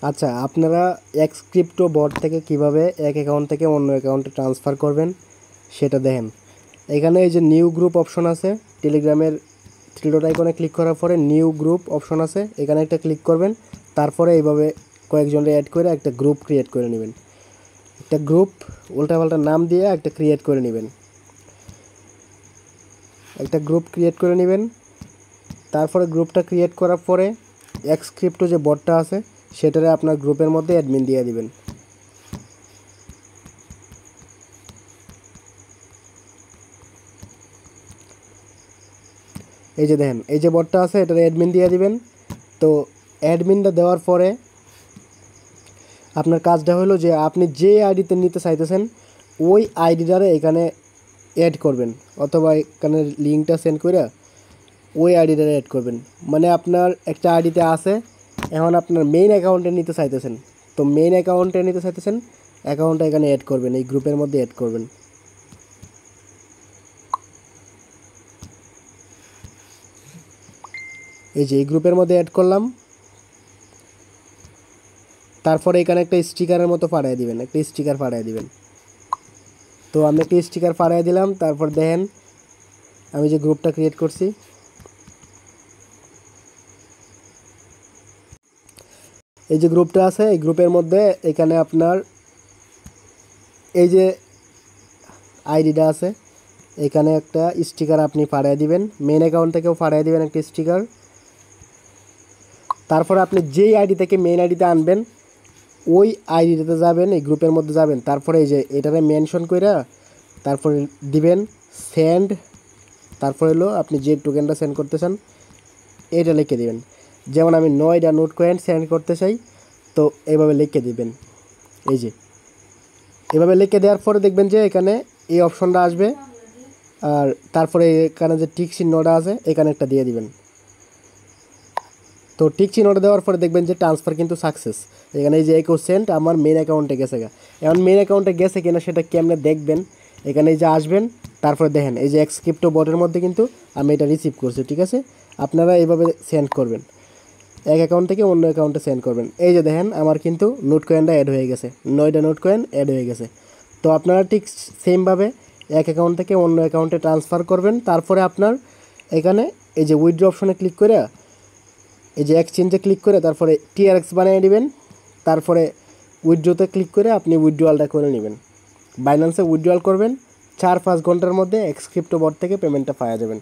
আচ্ছা, আপনারা x crypto বট থেকে কিভাবে এক অ্যাকাউন্ট থেকে অন্য অ্যাকাউন্টে ট্রান্সফার করবেন সেটা দেখেন। এখানে এই যে নিউ গ্রুপ অপশন আছে, টেলিগ্রামের থ্রি ডট আইকনে ক্লিক করার পরে নিউ গ্রুপ অপশন আছে, এখানে একটা ক্লিক করবেন। তারপরে এইভাবে কয়েকজনকে অ্যাড করে একটা গ্রুপ ক্রিয়েট করে নেবেন। একটা গ্রুপ উল্টাপাল্টা নাম দিয়ে একটা ক্রিয়েট করে নেবেন। একটা গ্রুপ ক্রিয়েট করে নেবেন। তারপরে গ্রুপটা ক্রিয়েট করার পরে এক্স ক্রিপ্টো যে বটটা আছে সেটারে আপনার গ্রুপের মধ্যে অ্যাডমিন দিয়ে দিবেন। এই যে দেখেন, এই যে বটটা আছে এটার অ্যাডমিন দিয়ে দিবেন। তো অ্যাডমিনটা দেওয়ার পরে আপনার কাজটা হলো যে আপনি যে আইডিতে নিতে চাইতেছেন ওই আইডিটারে এখানে অ্যাড করবেন, অথবা এখানে লিঙ্কটা সেন্ড করে ওই আইডিটারে অ্যাড করবেন। মানে আপনার একটা আইডিতে আছে, এখন আপনার মেইন অ্যাকাউন্টে নিতে চাইতেছেন, তো মেইন অ্যাকাউন্টে নিতে চাইতেছেন অ্যাকাউন্টটা এখানে অ্যাড করবেন, এই গ্রুপের মধ্যে অ্যাড করবেন। এই যে এই গ্রুপের মধ্যে অ্যাড করলাম। তারপরে এখানে একটা স্টিকারের মতো পাঠিয়ে দিবেন, একটা স্টিকার পাঠিয়ে দিবেন। তো আমি একটা স্টিকার পাঠিয়ে দিলাম। তারপর দেখেন আমি যে গ্রুপটা ক্রিয়েট করছি, এই যে গ্রুপটা আছে এই গ্রুপের মধ্যে এখানে আপনার এই যে আইডিটা আছে এখানে একটা স্টিকার আপনি পাঠিয়ে দিবেন, মেন অ্যাকাউন্ট থেকেও পাঠিয়ে দিবেন একটা স্টিকার। তারপর আপনি যেই আইডি থেকে মেন আইডিতে আনবেন ওই আইডিটাতে যাবেন, এই গ্রুপের মধ্যে যাবেন। তারপরে এই যে এটারে মেনশন কইরা তারপরে দিবেন সেন্ড। তারপর হলো আপনি যে টোকেনটা সেন্ড করতে চান এটা লিখে দিবেন। যেমন আমি 9টা নোট কয়েন সেন্ড করতে চাই, তো এইভাবে লিখে দিবেন। এই যে এভাবে লিখে দেওয়ার পরে দেখবেন যে এখানে এই অপশনটা আসবে, আর তারপরে এখানে যে টিক চিহ্নটা আছে এখানে একটা দিয়ে দিবেন। তো টিক চিহ্নটা দেওয়ার পরে দেখবেন যে ট্রান্সফার কিন্তু সাকসেস। এখানে এই যে 21 আমার মেন অ্যাকাউন্টে গেছে গা। এখন মেন অ্যাকাউন্টে গেছে কিনা সেটা কেমনে দেখবেন, এখানে এই যে আসবেন। তারপরে দেখেন এই যে এক্স ক্রিপ্টো বটের মধ্যে কিন্তু আমি এটা রিসিভ করছি, ঠিক আছে। আপনারা এইভাবে সেন্ড করবেন, এক অ্যাকাউন্ট থেকে অন্য অ্যাকাউন্টে সেন্ড করবেন। এই যে দেখেন আমার কিন্তু নোট কয়েনটা অ্যাড হয়ে গেছে, 9টা নোট কয়েন অ্যাড হয়ে গেছে। তো আপনারা ঠিক সেমভাবে এক অ্যাকাউন্ট থেকে অন্য অ্যাকাউন্টে ট্রান্সফার করবেন। তারপরে আপনার এখানে এই যে উইথড্র অপশনে ক্লিক করে এই যে এক্সচেঞ্জে ক্লিক করে তারপরে টিআরএক্স বানিয়ে নেবেন। তারপরে উইথড্রোতে ক্লিক করে আপনি উইথড্রয়ালটা করে নেবেন, বাইন্যান্সে উইথড্রয়াল করবেন। 4-5 ঘন্টার মধ্যে এক্স ক্রিপ্টো বট থেকে পেমেন্টটা পাওয়া যাবেন।